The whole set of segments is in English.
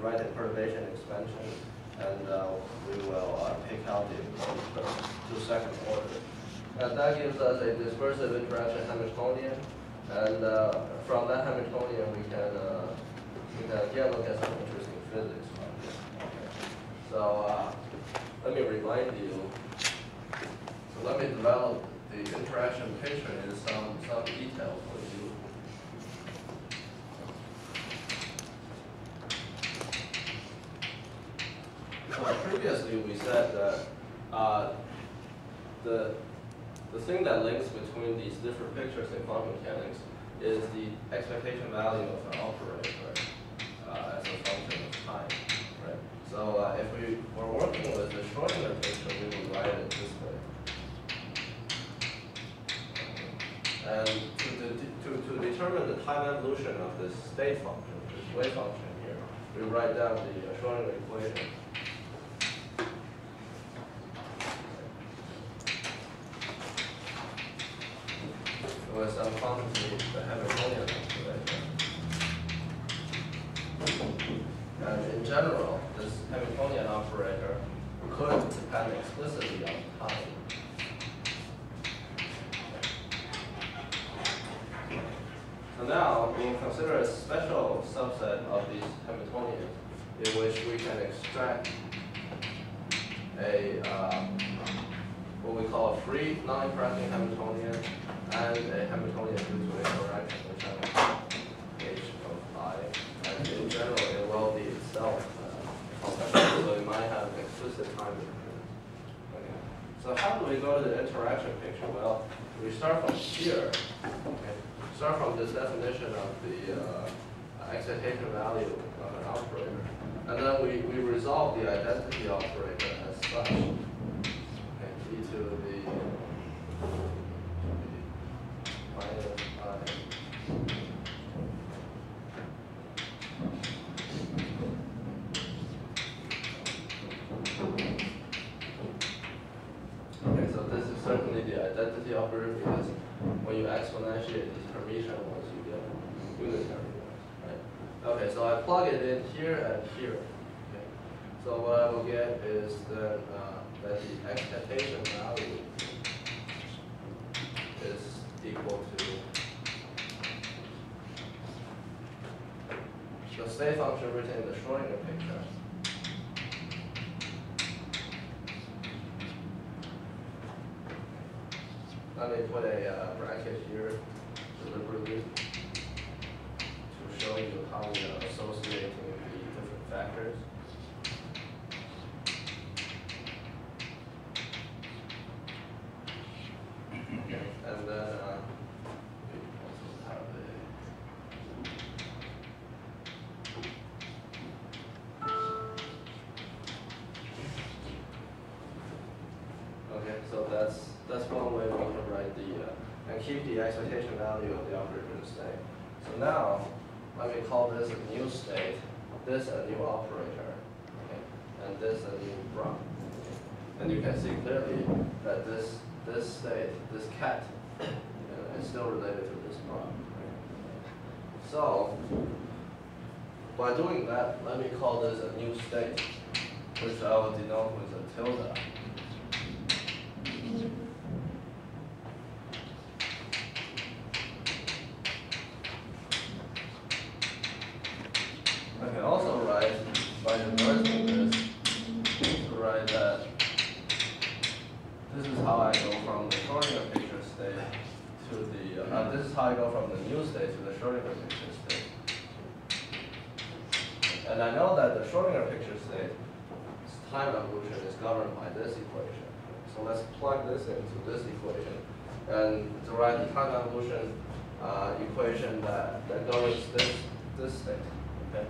write a perturbation expansion, and we will pick out the inputs to second order. And that gives us a dispersive interaction Hamiltonian, and from that Hamiltonian we can again look at some interesting physics. Okay. So let me remind you. So let me develop the interaction picture in some detail for you. So previously we said that the thing that links between these different pictures in quantum mechanics is the expectation value of an operator as a function of time. Right? So if we were working with the Schrodinger picture, we would write it this way. And to determine the time evolution of this state function, this wave function here, we write down the Schrodinger equation. With some quantity, the Hamiltonian calculation. And in general, this Hamiltonian operator could depend explicitly on time. So now we'll consider a special subset of these Hamiltonians in which we can extract a what we call a free non-interacting Hamiltonian and a Hamiltonian due to interaction, which I will H of I. And in general, it will be itself. So it might have explicit time dependence. Okay. So how do we go to the interaction picture? Well, we start from here. Okay. Start from this definition of the excitation value of an operator. And then we resolve the identity operator as such. Okay, e to the minus I. Okay, so this is certainly the identity operator because when you exponentiate these Hermitian ones, you get unitary ones, right? Okay, so I plug it in here and here. Okay, so what I will get is that the excitation value is equal to the state function written in the Schrodinger picture. Let me put a bracket here deliberately to show you how we are associating the different factors. Okay, and then we also have okay, so that's one way we can write and keep the excitation value of the operator the same. So now, let me call this a new state, this a new operator, okay, and this a new bra. And you can see clearly that this state, this cat, is still related to this bra. Right? So, by doing that, let me call this a new state, which I will denote with a tilde. I can also write, by inverting this, to write that this is how I go from the Schrodinger picture state to the, this is how I go from the new state to the Schrodinger picture state. And I know that the Schrodinger picture state time evolution is governed by this equation. So let's plug this into this equation and derive the time evolution equation that governs this state. Okay.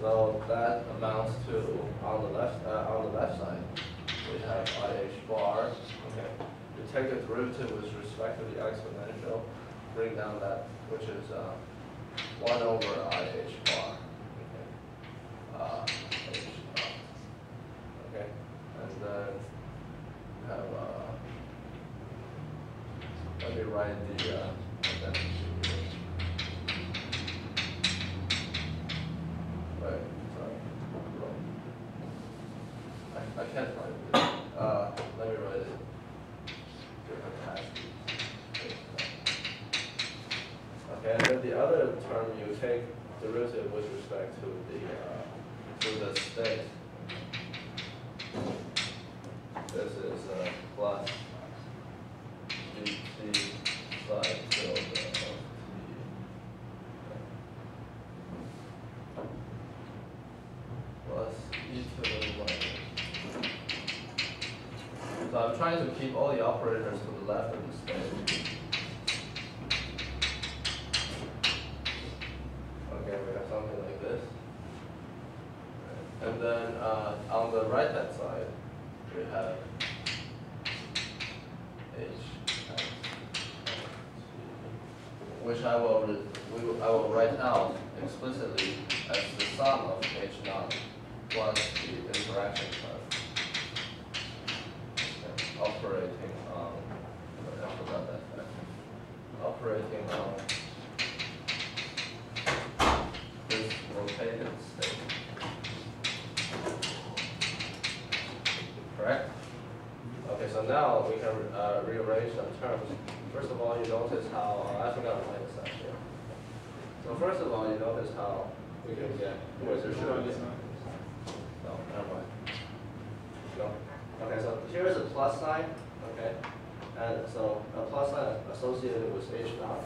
So that amounts to on the left side we have IH bar. Okay. We take the derivative with respect to the exponential, bring down that which is 1 over IH bar. Okay. H bar. Okay. And then we have let me write the identity here. Right, sorry. can't find it. Let me write it. Different capacities. Okay, and then the other term you take derivative with respect to the state. This is plus dt sine tilde of t. Plus e to the minus. So I'm trying to keep all the operators to the left of the space. Okay, we have something like this. And then on the right hand side, we have h, which I will write out explicitly as the sum of h naught plus the interaction term operating on, I forgot that fact, operating on this rotated state. Correct? Okay, so now we can rearrange some terms. First of all, you notice how, I forgot to write this out here. So first of all, you notice how we can get, wait, there should be, no, never mind. No. Okay, so here is a plus sign, okay? And so a plus sign associated with h naught,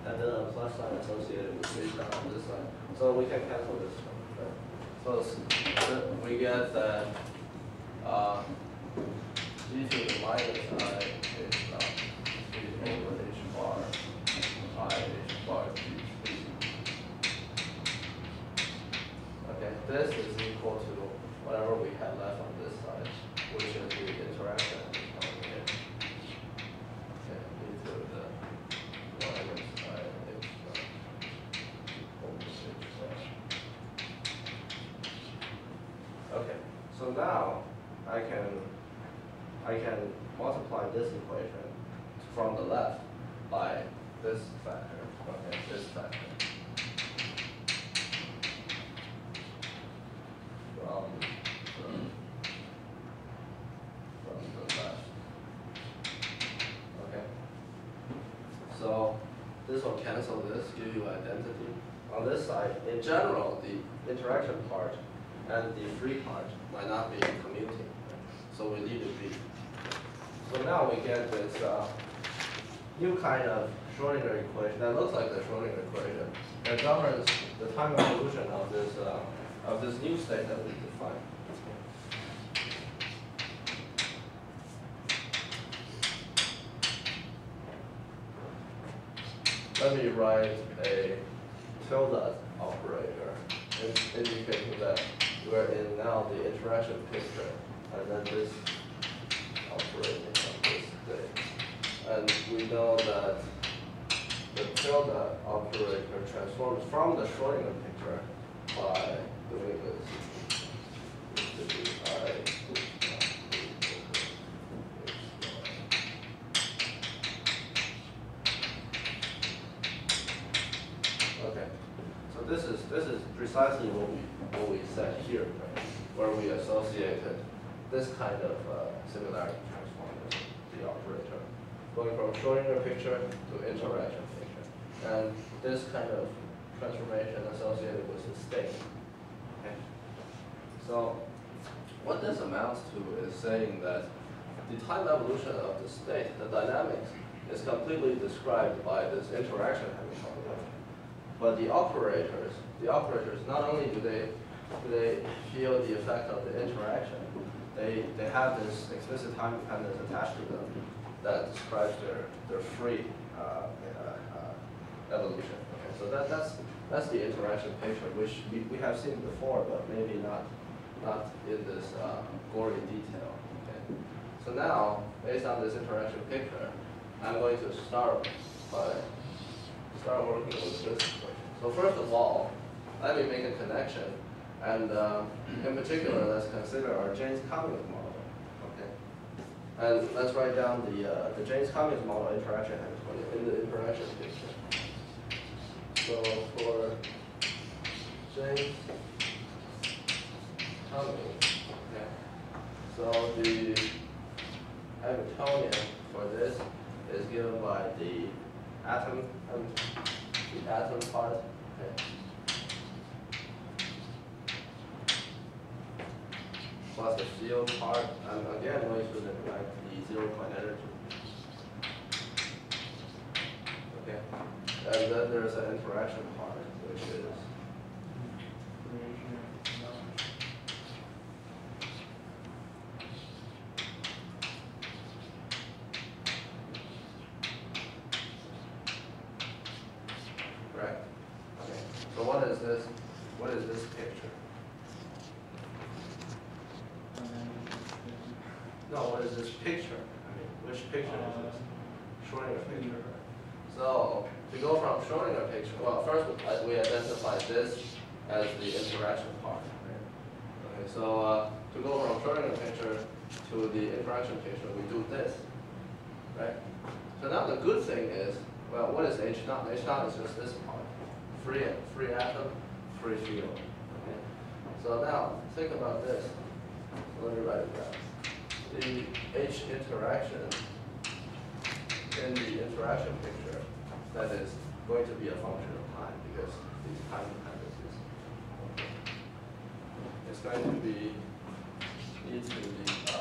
and then a plus sign associated with h naught on this side. So we can cancel this one, right? So we get that g to the minus I h naught over h bar I h bar t. Okay, this is equal to whatever we had left on this side, which is the interaction coming here. Okay, e to the minus I h bar over h bar. Okay, so now I can multiply this equation from the left by this factor. Okay, this factor. From the left. Okay. So this will cancel this, give you identity. On this side, in general, the interaction part and the free part might not be commuting. So we leave it be. So now we get this new kind of Schrodinger equation that looks like the Schrodinger equation that governs the time evolution of this new state that we defined. Let me write a tilde operator indicating that we're in now the interaction picture, and then this operating on this state. And we know that the tilde operator transforms from the Schrodinger picture by doing this. Okay, so this is precisely what we said here, right? Where we associated this kind of similarity transform with the operator, going from Schrodinger picture to interaction picture, and this kind of transformation associated with the state. Okay. So what this amounts to is saying that the time evolution of the state, the dynamics, is completely described by this interaction having probability. But the operators not only do they feel the effect of the interaction, they have this explicit time dependence attached to them that describes their free evolution. Okay, so that's the interaction picture, which we have seen before, but maybe not in this gory detail. Okay. So now, based on this interaction picture, I'm going to start working with this equation. So first of all, let me make a connection, and in particular, let's consider our Jaynes-Cummings model. Okay, and let's write down the Jaynes-Cummings model interaction in the interaction picture. So for Jaynes-Cummings, okay, So the Hamiltonian for this is given by the atom part. Okay. Plus the field part, and again going to neglect the 0-point energy. Okay, and then there's an interaction part, which is correct. Okay, so what is this? What is this picture? No, what is this picture? I mean, which picture is this? Schrodinger picture. So to go from Schrodinger picture, well, first we identify this as the interaction part. Right? Okay, so to go from Schrodinger picture to the interaction picture, we do this, right? So now the good thing is, well, what is H naught? H naught is just this part, free atom, free field. Okay. So now think about this. Let me write it down. The H interaction in the interaction picture, that is going to be a function of time because these time dependencies. It's going to be e to the I.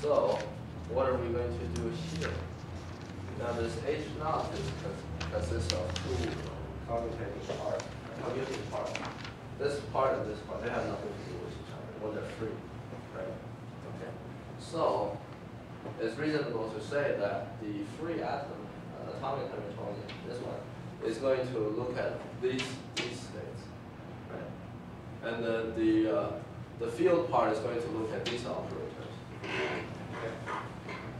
So what are we going to do here? Now this H naught consists of two commutating parts, commuting parts. This part and this part, they have nothing to do with each other when they're free, right? Okay. So it's reasonable to say that the free atom, atomic Hamiltonian, this one, is going to look at these states, right? And then the field part is going to look at these operators. Okay.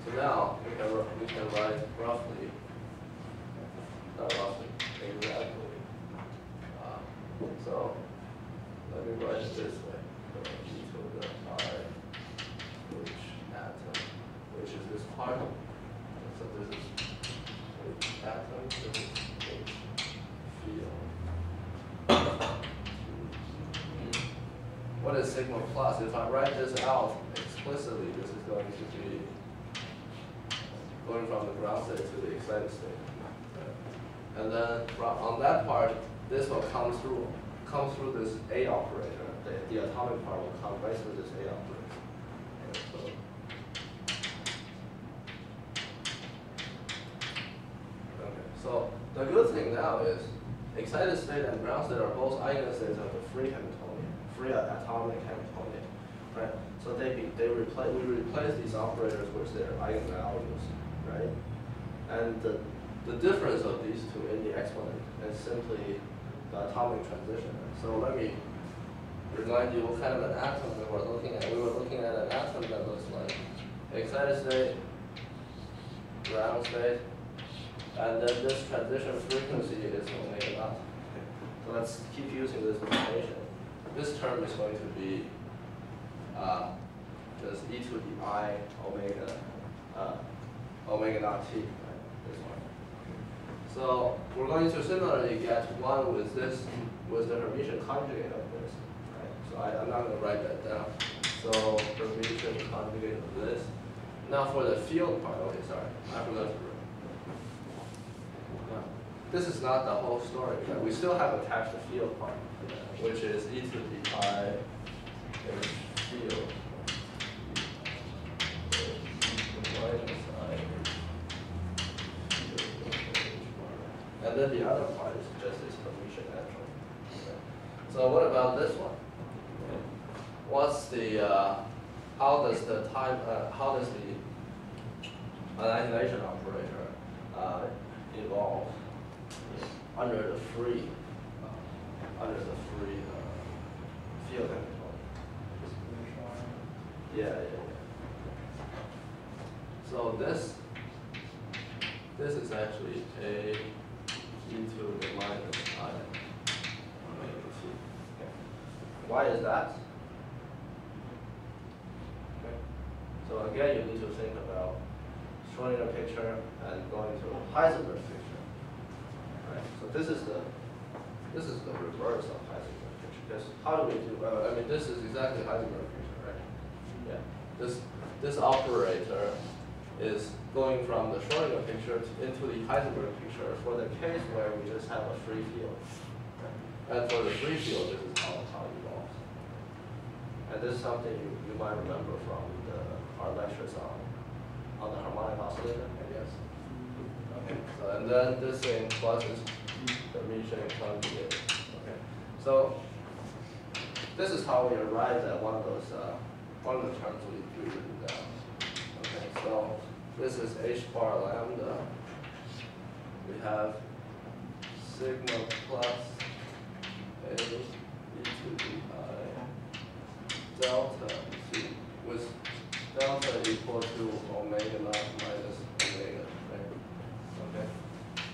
So now we can write roughly, not roughly, exactly. So let me write it this way. So e to the I, H atom, which is this part. So this is H atom, this is H field. What is sigma plus? If I write this out explicitly, this is going to be going from the ground state to the excited state. And then on that part, this will come through this A operator. The atomic part will come right through this A operator. Okay, so the good thing now is excited state and ground state are both eigenstates of the free Hamiltonian, free atomic Hamiltonian, right? So we replace these operators with their eigenvalues, right? And the difference of these two in the exponent is simply the atomic transition. So let me remind you what kind of an atom we were looking at. We were looking at an atom that looks like excited state, ground state, and then this transition frequency is omega naught. So let's keep using this notation. This term is going to be just e to the I omega naught t, right? This one. So we're going to similarly get one with this, with the Hermitian conjugate of this, right? So I'm not going to write that down. So Hermitian conjugate of this. Now for the field part, okay, sorry, I forgot to write. This is not the whole story, right? We still have attached the field part, which is e to the I field. And then the other part is just this Hermitian natural. Okay. So what about this one? What's the how does the annihilation operator evolve under the free field Hamiltonian? Yeah. So this is actually a e to the minus I omega t. Why is that? Okay. So again, you need to think about Schrodinger picture and going to Heisenberg picture. Right. So this is the reverse of Heisenberg picture. Because how do we do? I mean, this is exactly Heisenberg picture, right? Yeah. This operator is going from the Schrodinger picture into the Heisenberg picture for the case where we just have a free field. Right? And for the free field, this is how it evolves. And this is something you might remember from our lectures on the harmonic oscillator, I guess. Okay. So, and then this thing plus is the region conjugate. Okay. So this is how we arrived at one of the terms we written down. Okay. So this is h bar lambda. We have sigma plus a e to the I delta t with delta equal to omega naught minus omega, right? Okay.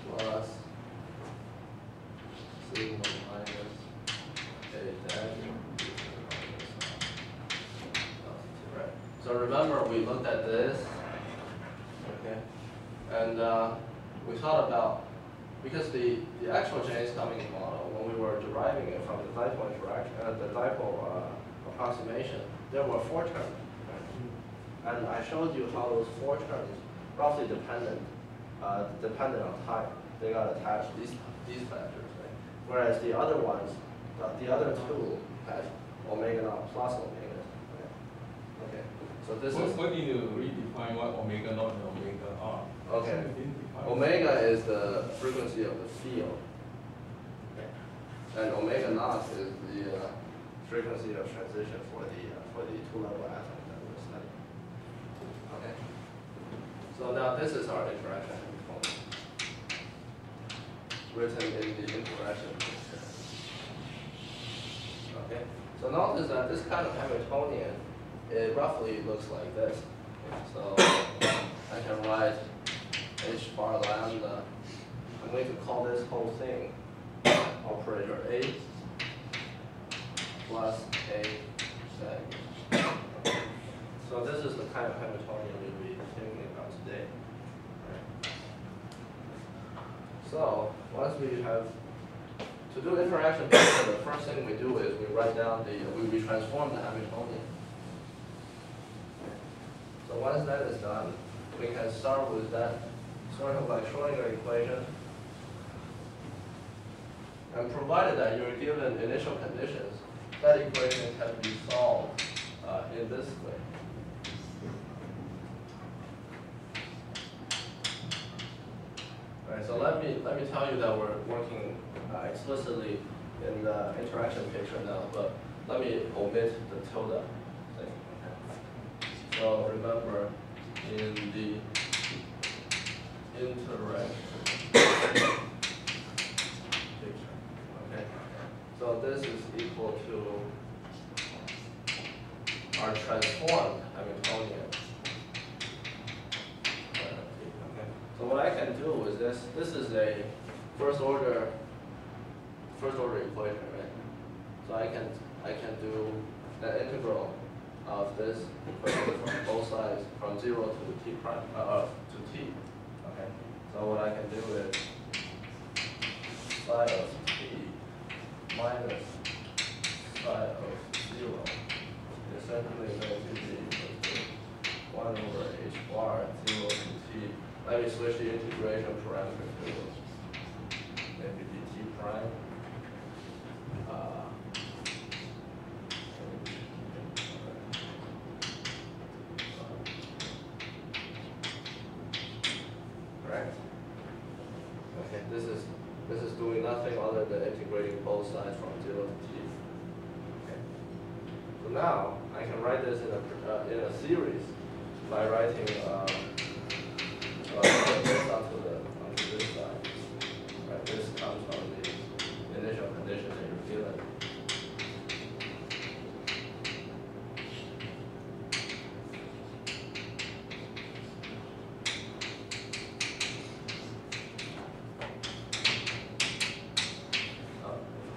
Plus sigma minus a dash right. So remember we looked at this, okay, and we thought about, because the actual James Cummings model, when we were deriving it from the dipole interaction, the dipole approximation, there were 4 terms, right? And I showed you how those 4 terms roughly dependent on time. They got attached these factors, right? Whereas the other ones, the other 2 had omega naught plus omega. Right? Okay. So this is. What do you redefine what omega naught and omega are? Okay. Omega is the frequency of the field, and omega naught is the frequency of transition for the 2-level atom that we're studying. Okay. So now this is our interaction component, written in the interaction picture. Okay. So notice that this kind of Hamiltonian, it roughly looks like this. So I can write h bar lambda. I'm going to call this whole thing operator A plus A seg. So this is the kind of Hamiltonian we'll be thinking about today. Right. So once we have to do interaction picture, the first thing we do is we write down we transform the Hamiltonian. So once that is done, we can start with that sort of like Schrodinger equation. And provided that you're given initial conditions, that equation can be solved in this way. All right, so let me tell you that we're working explicitly in the interaction picture now, but let me omit the tilde thing. Okay. So remember, in the interaction picture. Okay. So this is equal to our transformed Hamiltonian. Okay. So what I can do is this. This is a first order equation, right? So I can do the integral of this equation from both sides from 0 to t prime to t. Okay. So what I can do is psi of t minus psi of 0 is essentially going to be equal to 1 over h bar 0 to t. Let me switch the integration parameter to maybe dt prime. Correct? Okay, this is doing nothing other than integrating both sides from 0 to t. Okay. So now I can write this in a series by writing this onto this side. Right, this comes from the initial condition that you're given.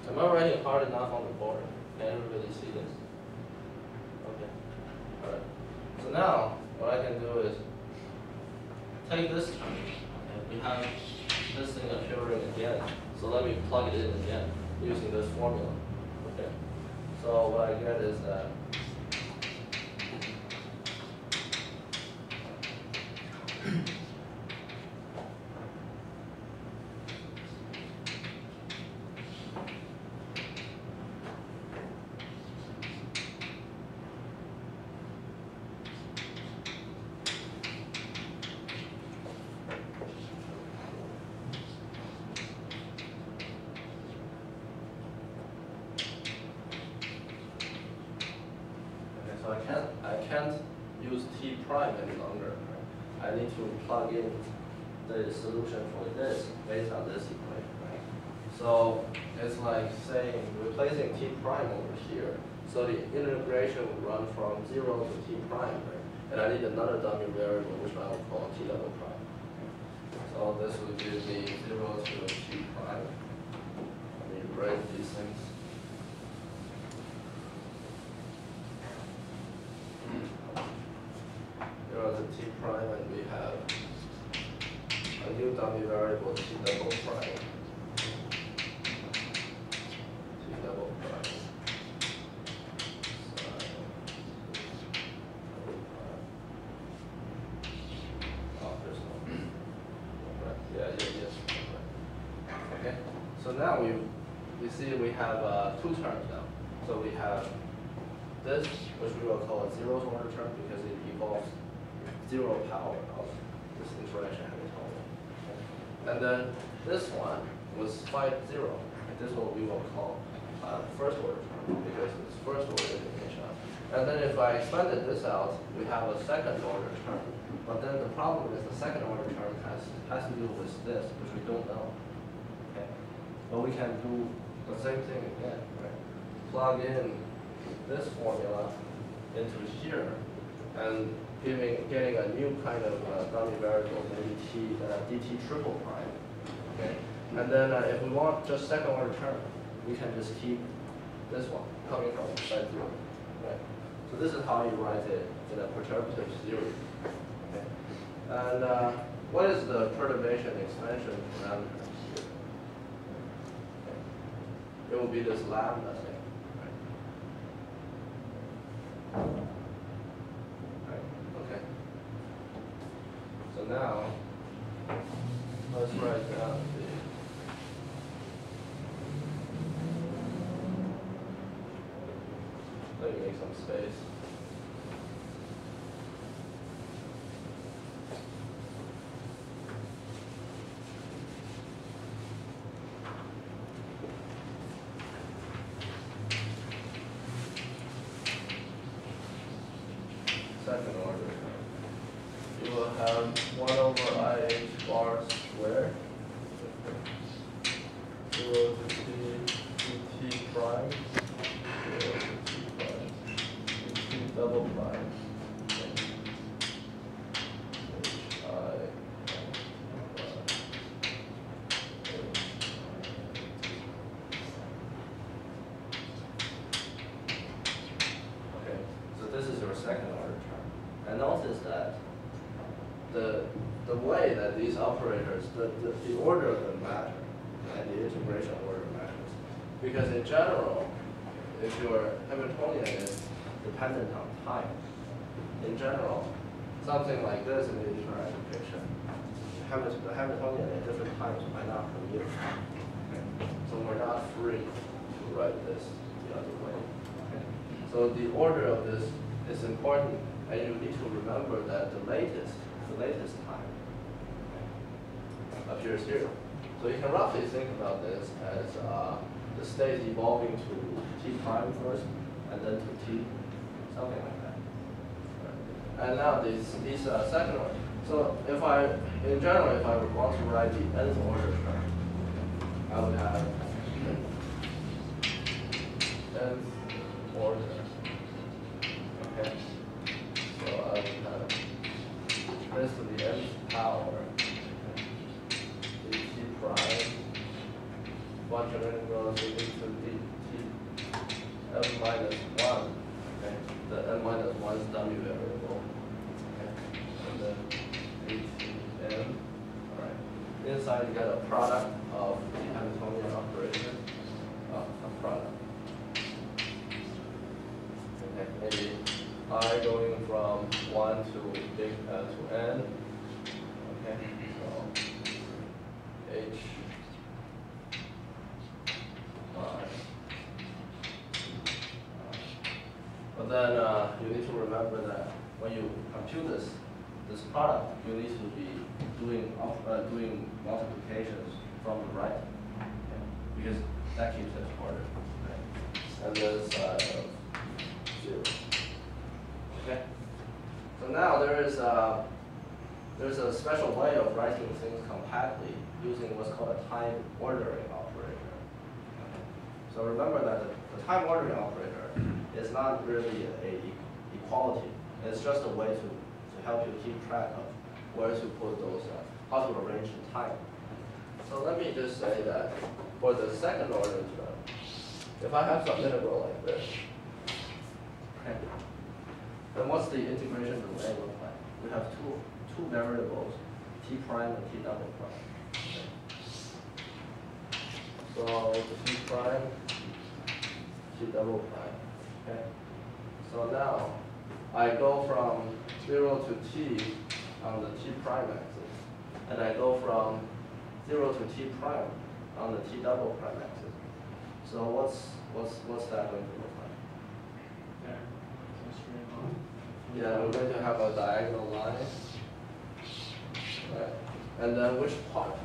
Am I writing hard enough on the board? Can everybody see this? Okay. All right. So now what I can do is take this term, and we have this thing appearing again. So let me plug it in again using this formula. Okay. So what I get is that I can't use T prime any longer. Right? I need to plug in the solution for this based on this equation. Right? So it's like saying replacing T prime over here. So the integration would run from 0 to T prime, right? And I need another dummy variable which I will call T double prime. So this would give me 0 to T prime. Let me write these things. T prime, and we have a new dummy variable T double prime. T double prime. Oh, there's no. Right. Yes. Right. Okay. So now we see we have 2 terms now. So we have this, which we will call a 0th order term because it involves 0 power of this interaction Hamiltonian. And then this one was 5, 0. And this one we will call first order term because it's first order integration. And then if I expanded this out, we have a second order term. But then the problem is the second order term has to do with this, which we don't know. Okay. But we can do the same thing again, right? Plug in this formula into here and getting a new kind of dummy variable, maybe dt triple prime. Okay, and then if we want just second order term, we can just keep this one coming from side 0. Right. So this is how you write it in a perturbative theory. Okay. And what is the perturbation expansion parameter here? Okay. It will be this lambda thing. So now, let's write down let me make some space. Second order. You will have 1 over IH bar squared. 0 to T prime. 0 to T prime. T double prime. Okay, so this is your second order term. And notice that the way that these operators, the order of them matter, and the integration order matters. Because in general, if your Hamiltonian is dependent on time, in general, something like this in the interaction picture, the Hamiltonian at different times might not commute. Okay. So we're not free to write this the other way. Okay. So the order of this is important, and you need to remember that the latest time appears here. So you can roughly think about this as the state evolving to T prime first, and then to T, something like that. Right. And now these second order. So in general, if I would want to write the nth order term, I would have nth order. Okay. So I would have this to the nth power, dt prime, bunch of integrals into dt minus 1, okay? The n minus 1 is w variable, okay? And then ATN, all right. Inside you get a product of the Hamiltonian operation, a product. Okay, maybe I going from 1 to n, okay? So H but then you need to remember that when you compute this product, you need to be doing multiplications from the right, okay? Because that keeps it order, okay? And this side of 0. Okay. So now there's a special way of writing things compactly using what's called a time ordering operator. Okay. So remember that the time ordering operator is not really a equality. It's just a way to help you keep track of where to put those, how to arrange the time. So let me just say that for the second order term, if I have some integral like this, okay, then what's the integration domain look like? We have two variables, t prime and t double prime. Okay. So t prime, t double prime. Okay. So now I go from 0 to t on the t prime axis, and I go from 0 to t prime on the t double prime axis. So what's that going to look like? Yeah, we're going to have a diagonal line. Right. And then which part?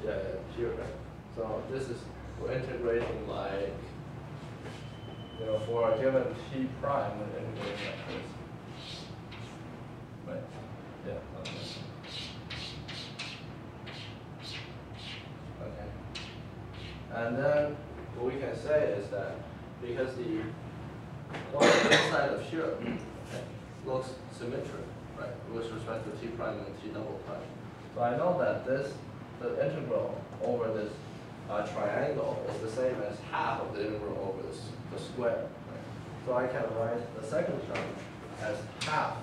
Yeah, here, right? So this is, we're integrating like, for a given t prime, we're integrating like this. Right? Yeah, okay. Okay. And then what we can say is that because the inside of here, okay, looks symmetric, right, with respect to t prime and t double prime. So I know that the integral over this triangle is the same as half of the integral over the square. Right? So I can write the second term as half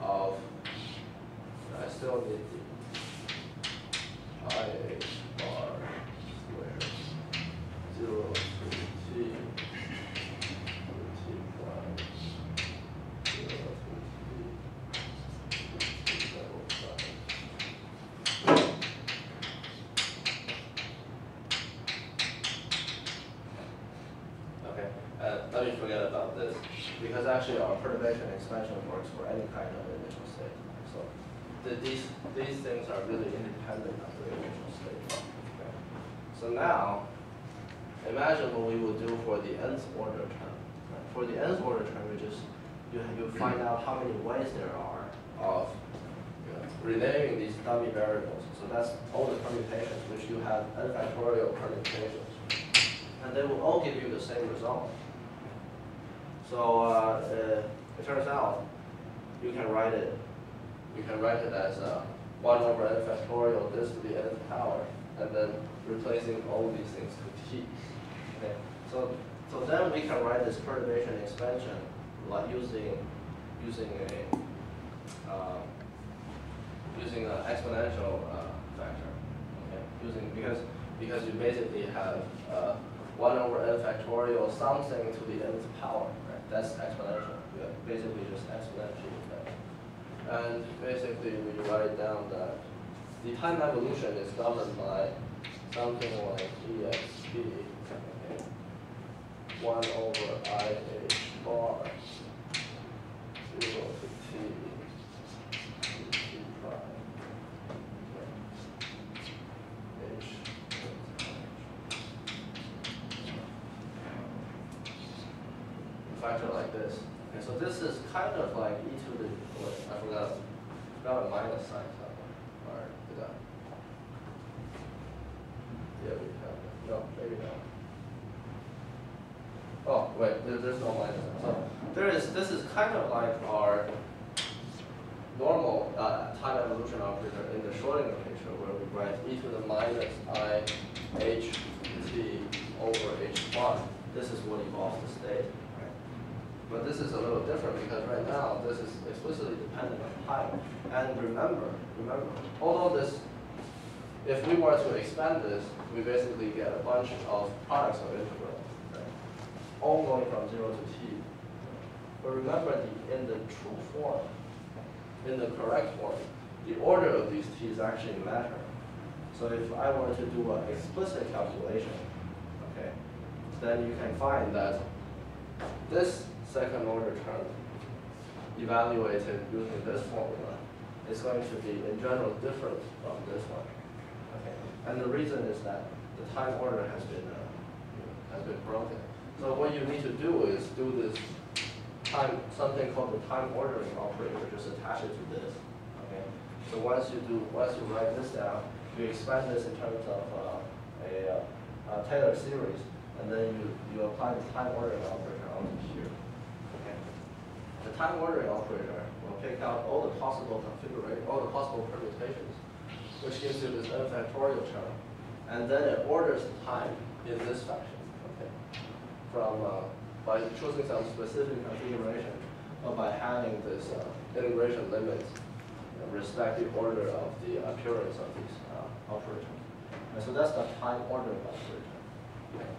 of, I still need the I bar squared 0 to t. Let me forget about this, because actually our perturbation expansion works for any kind of initial state. So these things are really independent of the initial state. Okay. So now, imagine what we would do for the nth order term. Right? For the nth order term, you find out how many ways there are of renaming these dummy variables. So that's all the permutations, which you have n factorial permutations, and they will all give you the same result. So it turns out you can write it as 1 over n factorial this to the nth power, and then replacing all these things to t. Okay. So then we can write this perturbation expansion like using an exponential factor. Okay. Because you basically have 1 over n factorial something to the nth power. That's exponential. Yeah, basically just exponential effect. And basically we write down that the time evolution is governed by something like exp, okay, 1 over I h bar 0 to t prime h. Factor like this. Okay, so this is kind of like e to the, I forgot a minus sign somewhere. Or did I? Yeah, we have it. No, maybe not. Oh, wait, there's no minus sign. So this is kind of like our normal time evolution operator in the Schrodinger picture, where we write e to the minus I h t over this is what evolves the state. Right? But this is a little different because right now this is explicitly dependent on time. And remember, although this, if we were to expand this, we basically get a bunch of products of integral, right? All going from 0 to t. But remember, in the true form, in the correct form, the order of these t's actually matter. So if I were to do an explicit calculation, okay, then you can find that this second order term evaluated using this formula is going to be in general different from this one. Okay, and the reason is that the time order has been broken. So what you need to do is do this time, something called the time ordering operator, just attach it to this. Okay, so once you write this down, you expand this in terms of a Taylor series, and then you apply the time ordering operator onto here. Okay, the time ordering operator will pick out all the possible configurations, all the possible permutations, which gives you this n factorial term, and then it orders the time in this fashion. Okay, from by choosing some specific configuration, or by having this integration limits respect the order of the appearance of these operators. And so that's the time ordering operator. Okay.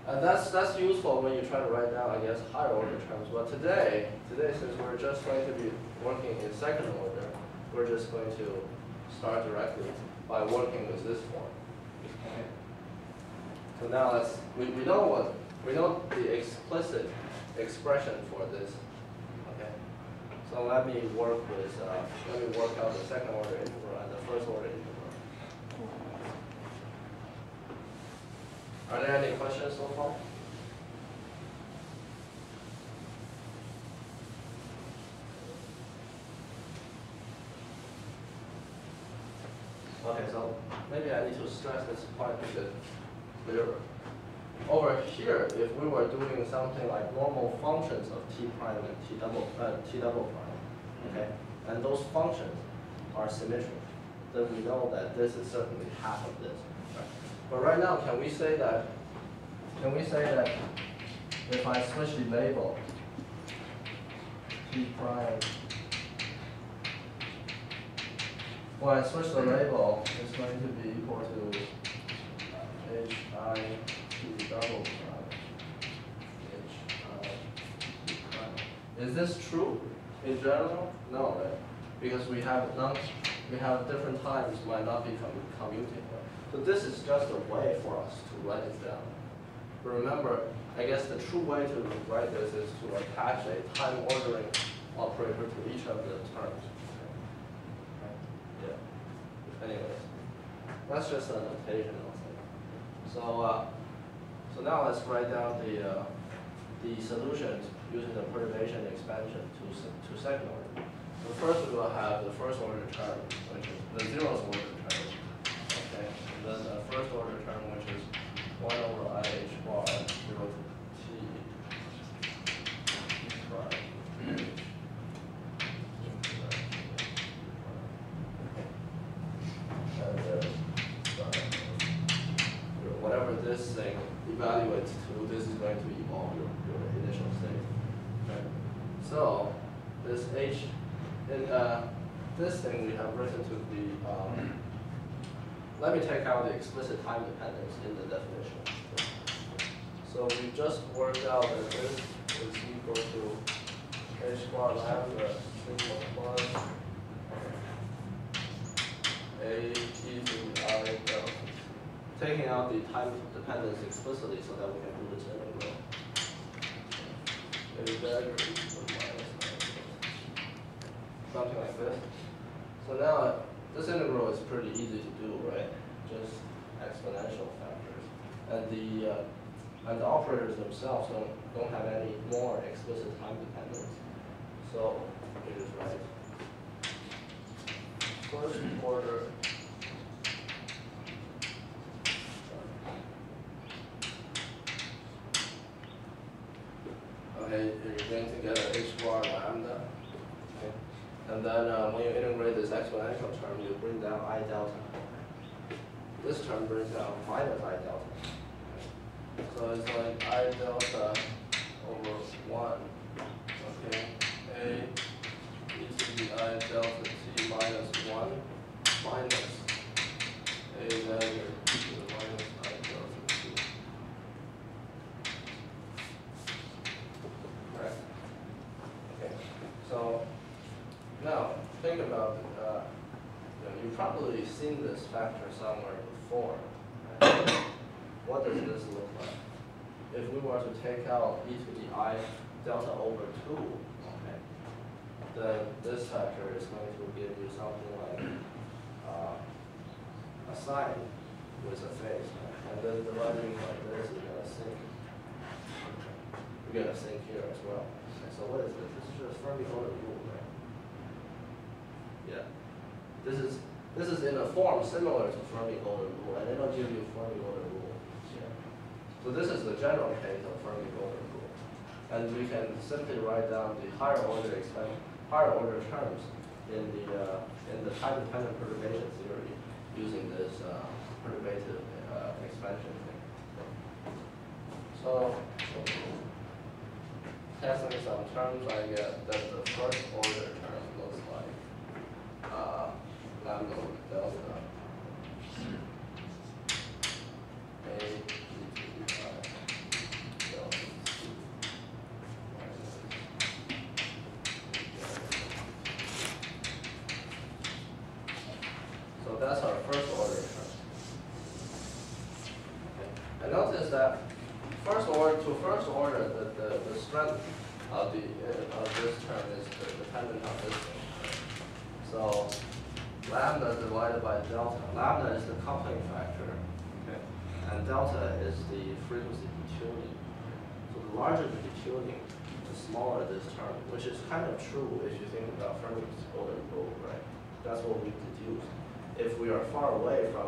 And that's useful when you try to write down, I guess, higher order terms. But today, since we're just going to be working in second order, we're just going to start directly by working with this form. Okay. So now we know the explicit expression for this. Okay. So let me work out the second order integral and the first order integral. Are there any questions so far? Okay, so maybe I need to stress this point a bit clearer. Over here, if we were doing something like normal functions of t prime and t double prime, okay, and those functions are symmetric, then we know that this is certainly half of this. Right? But right now, can we say that if I switch the label t prime, when I switch the label, it's going to be equal to hi t double prime, hi t prime. Is this true in general? No, right? Because we have different times might not be commuting. So this is just a way for us to write it down. But remember, I guess the true way to write this is to attach a time ordering operator to each of the terms. Okay. Yeah. Anyways, that's just an notational thing. So now let's write down the solutions using the perturbation expansion to second order. So first we will have the first order term, which is the zeroth order term. Okay, and then the first order term, which is 1 over I h bar 0 to t prime. Whatever this thing evaluates to, this is going to evolve your initial state. Okay. So this h, in this thing we have written to be, let me take out the explicit time dependence in the definition. So we just worked out that this is equal to h bar lambda sigma plus a t to the I delta. Taking out the time dependence explicitly so that we can do this integral. Maybe that or equal to minus something like this. So now this integral is pretty easy to do, right? Just exponential factors, and the operators themselves don't have any more explicit time dependence. So it is right. First order. Okay, you're going to get an h bar lambda. Okay. And then when you integrate this exponential term, you bring down I delta. This term brings down minus I delta. Okay. So it's like I delta over 1, okay, A e to the I delta t minus 1 minus A negative e to the minus I delta t. Right? Okay, so now think about you've probably seen this factor somewhere before. Right? What does this look like? If we were to take out e to the I delta over 2, okay, then this factor is going to give you something like a sign with a face, right? And then dividing like this, you're going to sink. You're going to sink here as well. Okay, so what is this? This is just Fermi-Golding rule, right? Yeah. This is in a form similar to Fermi-Golding rule, and it'll give you Fermi-Golding rule. Yeah. So this is the general case of Fermi-Golding rule, and we can simply write down the higher order terms in the time-dependent perturbation theory using this perturbative expansion thing. So testing some terms, I get that the first order term looks like lambda delta A e to the I delta t minus so that's our first order term. Okay. And notice that first order, the strength of this term is dependent on this thing. So lambda divided by delta. Lambda is the coupling factor, okay, and delta is the frequency detuning. So the larger the detuning, the smaller this term, which is kind of true if you think about Fermi-Golding rule, right? That's what we deduced. If we are far away from